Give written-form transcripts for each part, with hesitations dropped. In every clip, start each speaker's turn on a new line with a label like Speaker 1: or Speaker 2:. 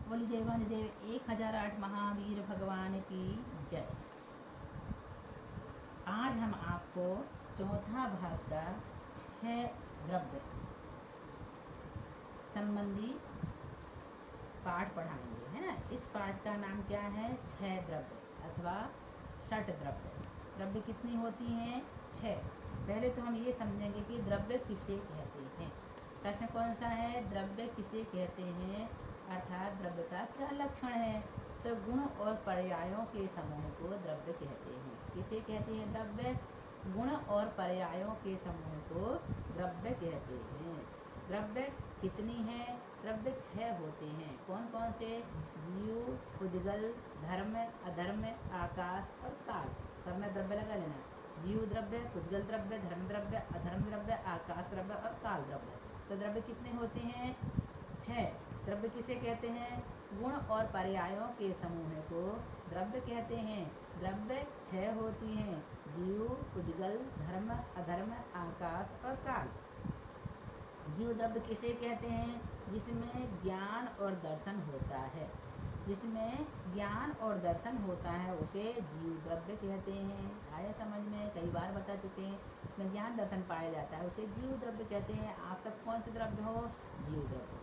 Speaker 1: बोली जय देव 1008 महावीर भगवान की जय। आज हम आपको चौथा भाग का 6 द्रव्य संबंधी पाठ पढ़ाएंगे, है ना। इस पाठ का नाम क्या है? 6 द्रव्य अथवा षट द्रव्य। द्रव्य कितनी होती हैं? 6। पहले तो हम ये समझेंगे कि द्रव्य किसे कहते हैं। प्रश्न कौन सा है? द्रव्य किसे कहते हैं, अर्थात द्रव्य का क्या लक्षण है। तो गुण और पर्यायों के समूह को द्रव्य कहते हैं। किसे कहते हैं? द्रव्य। गुण और पर्यायों के समूह को द्रव्य कहते हैं। द्रव्य कितनी है? द्रव्य 6 होते हैं। कौन कौन से? जीव, पुद्गल, धर्म, अधर्म, आकाश और काल। सब में द्रव्य लगा लेना। जीव द्रव्य, पुद्गल द्रव्य, धर्म द्रव्य, अधर्म द्रव्य, आकाश द्रव्य और काल द्रव्य। तो द्रव्य कितने होते हैं? 6। द्रव्य किसे कहते हैं? गुण और पर्यायों के समूह को द्रव्य कहते हैं। द्रव्य 6 होती हैं: जीव, पुद्गल, धर्म, अधर्म, आकाश और काल। जीव द्रव्य किसे कहते हैं? जिसमें ज्ञान और दर्शन होता है। जिसमें ज्ञान और दर्शन होता है उसे जीव द्रव्य कहते हैं। आया समझ में? कई बार बता चुके हैं। इसमें ज्ञान दर्शन पाया जाता है उसे जीव द्रव्य कहते हैं। आप सब कौन से द्रव्य हो? जीव द्रव्य हो।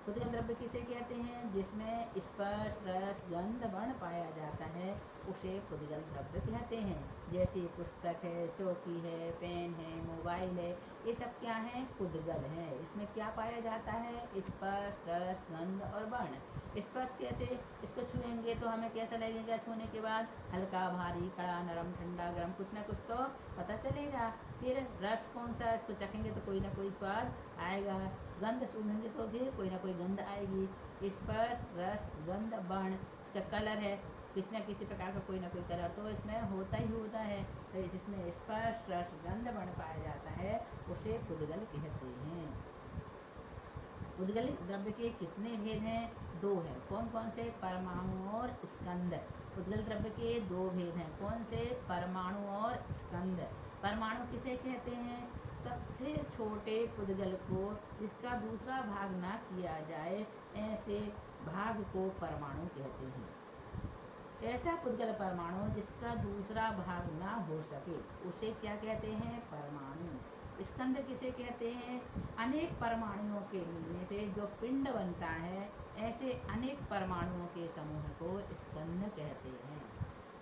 Speaker 1: पुद्गल द्रव्य किसे कहते हैं? जिसमें स्पर्श, रस, गंध, वर्ण पाया जाता है उसे पुद्गल द्रव्य कहते हैं। जैसे पुस्तक है, चौकी है, पेन है, मोबाइल है, ये सब क्या है? पुद्गल है। इसमें क्या पाया जाता है? स्पर्श, रस, गंध और वर्ण। स्पर्श कैसे? इसको छुएंगे तो हमें कैसा लगेगा? छूने के बाद हल्का, भारी, कड़ा, नरम, ठंडा, गर्म, कुछ ना कुछ तो पता चलेगा। फिर रस कौन सा? इसको चखेंगे तो कोई ना कोई स्वाद आएगा। गंध सूंघेंगे तो भी कोई ना कोई गंध आएगी। स्पर्श, रस, गंध, वर्ण, इसका कलर है, किसी न किसी प्रकार का कोई ना कोई कलर तो इसमें होता ही होता है। तो जिसमें स्पर्श, रस, गंध, वर्ण पाया जाता है उसे पुद्गल कहते हैं। पुद्गल द्रव्य के कितने भेद हैं? 2 हैं। कौन कौन से? परमाणु और स्कंद। पुद्गल द्रव्य के 2 भेद हैं। कौन से? परमाणु और स्कंद। परमाणु किसे कहते हैं? सबसे छोटे पुद्गल को जिसका दूसरा भाग ना किया जाए ऐसे भाग को परमाणु कहते हैं। ऐसा पुद्गल परमाणु जिसका दूसरा भाग ना हो सके उसे क्या कहते हैं? परमाणु। स्कंद किसे कहते हैं? अनेक परमाणुओं के मिलने से जो पिंड बनता है ऐसे अनेक परमाणुओं के समूह को स्कंद कहते हैं।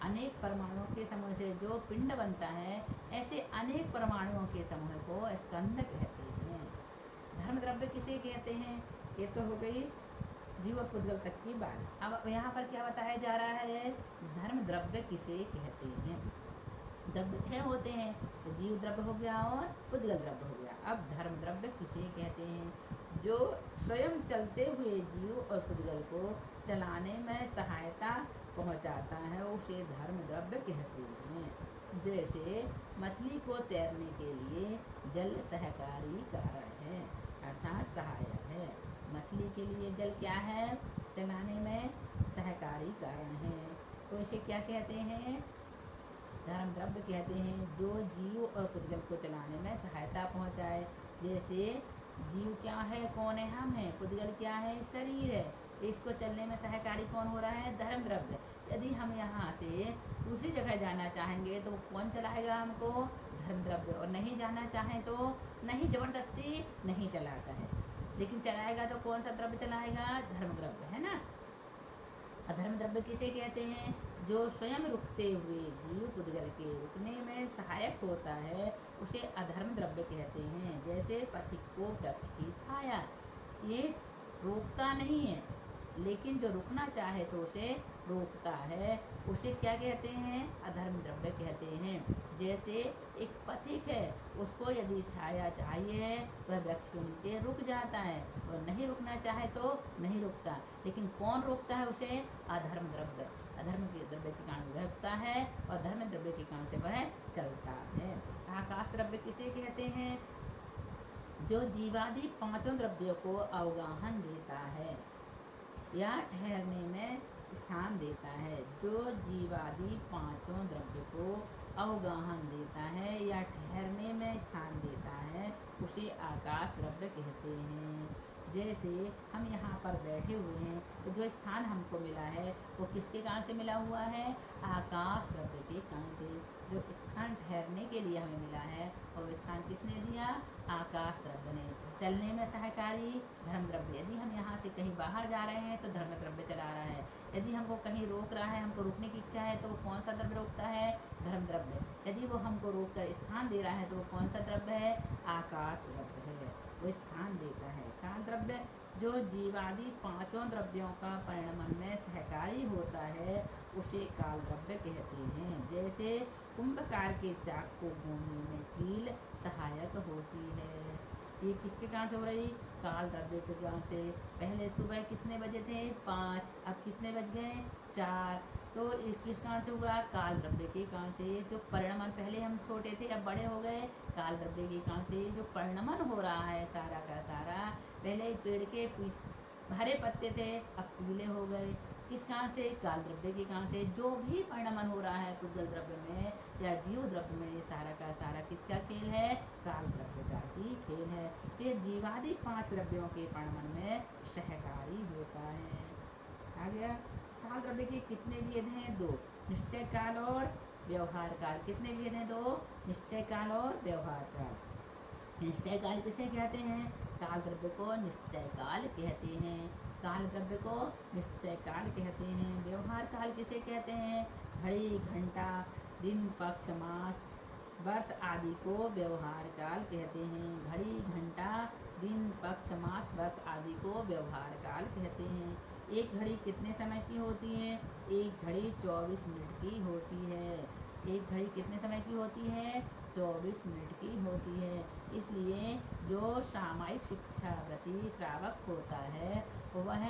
Speaker 1: अनेक परमाणुओं के समूह से जो पिंड बनता है ऐसे अनेक परमाणुओं के समूह को स्कंद कहते हैं। धर्म द्रव्य किसे कहते हैं? ये तो हो गई जीव और पुद्गल तक की बात। अब यहाँ पर क्या बताया जा रहा है? धर्म द्रव्य किसे कहते हैं। द्रव्य 6 होते हैं, तो जीव द्रव्य हो गया और पुद्गल द्रव्य हो गया। अब धर्म द्रव्य किसे कहते हैं? जो स्वयं चलते हुए जीव और पुद्गल को चलाने में सहायता पहुंचाता है उसे धर्म द्रव्य कहते हैं। जैसे मछली को तैरने के लिए जल सहकारी कारण है, अर्थात सहायक है। मछली के लिए जल क्या है? चलाने में सहकारी कारण है। तो इसे क्या कहते हैं? धर्म द्रव्य कहते हैं। जो जीव और पुद्गल को चलाने में सहायता पहुंचाए। जैसे जीव क्या है? कौन है? हम हैं। पुद्गल क्या है? शरीर है। इसको चलने में सहकारी कौन हो रहा है? धर्म द्रव्य। यदि हम यहाँ से दूसरी जगह जाना चाहेंगे तो कौन चलाएगा हमको? धर्म द्रव्य। और नहीं जाना चाहें तो नहीं, जबरदस्ती नहीं चलाता है, लेकिन चलाएगा तो कौन सा द्रव्य चलाएगा? धर्म द्रव्य, है ना। अधर्म द्रव्य किसे कहते हैं? जो स्वयं रुकते हुए जीव पुद्गल के रुकने में सहायक होता है उसे अधर्म द्रव्य कहते हैं। जैसे पथिक को वृक्ष की छाया, ये रोकता नहीं है लेकिन जो रुकना चाहे तो उसे रोकता है, उसे क्या कहते हैं? अधर्म द्रव्य कहते हैं। जैसे एक पथिक है, उसको यदि छाया चाहिए वह वृक्ष के नीचे रुक जाता है, और नहीं रुकना चाहे तो नहीं रुकता, लेकिन कौन रोकता है उसे? अधर्म द्रव्य। अधर्म के द्रव्य के कारण वह रुकता है और धर्म द्रव्य के कारण से वह चलता है। आकाश द्रव्य किसे कहते हैं? जो जीवादि 5 द्रव्यों को अवगाहन देता है या ठहरने में स्थान देता है। जो जीवादि 5 द्रव्य को अवगाहन देता है या ठहरने में स्थान देता है उसे आकाश द्रव्य कहते हैं। जैसे हम यहाँ पर बैठे हुए हैं तो जो स्थान हमको मिला है वो किसके कारण से मिला हुआ है? आकाश द्रव्य के कारण से। जो स्थान ठहरने के लिए हमें मिला है और स्थान किसने दिया? आकाश द्रव्य ने। चलने में सहकारी धर्म द्रव्य। यदि हम यहाँ से कहीं बाहर जा रहे हैं तो धर्म द्रव्य चला रहा है। यदि हमको कहीं रोक रहा है, हमको रुकने की इच्छा है, तो वो कौन सा द्रव्य रोकता है? धर्म द्रव्य। यदि वो हमको रोक कर स्थान दे रहा है तो वो कौन सा द्रव्य है? आकाश द्रव्य है, वो स्थान देता है। काल द्रव्य जो जीवादि पांचों द्रव्यों का परिणमन में सहकारी होता है उसे काल द्रव्य कहते हैं। जैसे कुंभकार के चाक को घूमने में कील सहायक होती है। ये किसके कारण से हो रही? काल द्रव्य के कारण से। पहले सुबह कितने बजे थे? 5, अब कितने बज गए? 4। तो ये किस कारण से हुआ? काल द्रव्य के कारण से। जो परिणमन, पहले हम छोटे थे अब बड़े हो गए, काल द्रव्य के कारण से। जो परिणमन हो रहा है सारा का सारा, पहले पेड़ के हरे पत्ते थे अब पीले हो गए, किस कारण से? काल द्रव्य के कारण से। जो भी परिणमन हो रहा है पुद्गल द्रव्य में या जीव द्रव्य में, ये सारा का सारा किसका खेल है? काल द्रव्य का ही खेल है। ये जीवादि 5 द्रव्यों के परिणमन में सहकारी होता है। आ गया। काल द्रव्य के कितने भेद हैं? 2, निश्चय काल और व्यवहार काल। कितने भेद हैं? 2, निश्चय काल और व्यवहार काल। निश्चय काल किसे कहते हैं? काल द्रव्य को निश्चय काल कहते हैं। काल द्रव्य को निश्चय काल कहते हैं। व्यवहार काल किसे कहते हैं? घड़ी, घंटा, दिन, पक्ष, मास, वर्ष आदि को व्यवहार काल कहते हैं। घड़ी, घंटा, दिन, पक्ष, मास, वर्ष आदि को व्यवहार काल कहते हैं। एक घड़ी कितने समय की होती है? एक घड़ी 24 मिनट की होती है। एक घड़ी कितने समय की होती है? 24 मिनट की होती है। इसलिए जो सामायिक शिक्षावृत्ति श्रावक होता है वह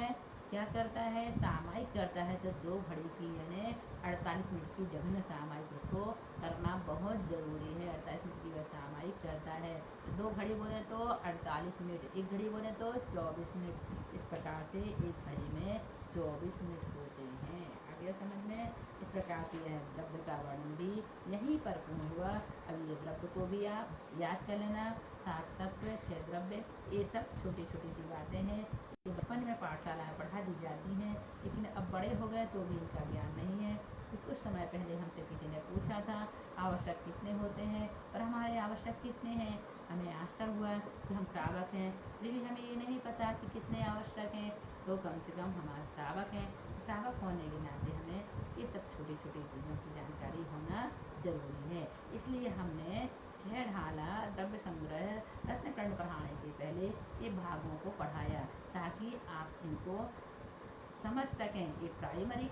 Speaker 1: क्या करता है? सामायिक करता है। तो 2 घड़ी की यानी 48 मिनट की जगह में सामायिक उसको करना बहुत ज़रूरी है। 48 मिनट की वह सामायिक करता है। तो 2 घड़ी बोले तो 48 मिनट, एक घड़ी बोले तो 24 मिनट। इस प्रकार से एक घड़ी में 24 मिनट होते हैं। आ गया समझ में? इस प्रकार से यह द्रव्य का वर्णन भी यहीं पर पूर्ण हुआ। अब ये द्रव्य को भी आप याद कर लेना। 7 तत्व, 6 द्रव्य, ये सब छोटी छोटी सी बातें हैं। ये बचपन में पाठशाला में पढ़ा दी जाती हैं, लेकिन अब बड़े हो गए तो भी इनका ज्ञान नहीं है। तो कुछ समय पहले हमसे किसी ने पूछा था आवश्यक कितने होते हैं, और हमारे आवश्यक कितने हैं। हमें आश्चर्य हुआ कि हम श्रावक हैं, फिर भी हमें ये नहीं पता कि कितने आवश्यक हैं। तो कम से कम हमारे श्रावक हैं, तो श्रावक होने के नाते हमें ये सब छोटी छोटी चीज़ों की जानकारी होना जरूरी है। इसलिए हमने 6 ढाला द्रव्य संग्रह रत्नकर्ण पढ़ाने के पहले ये भागों को पढ़ाया, ताकि आप इनको समझ सकें। ये प्राइमरी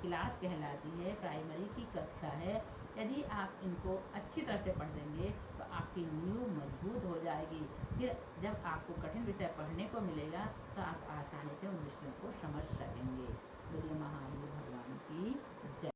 Speaker 1: क्लास कहलाती है, प्राइमरी की कक्षा है। यदि आप इनको अच्छी तरह से पढ़ देंगे तो आपकी नींव मजबूत हो जाएगी। फिर जब आपको कठिन विषय पढ़ने को मिलेगा तो आप आसानी से उन विषयों को समझ सकेंगे। बोलिए महावीर भगवान की जय।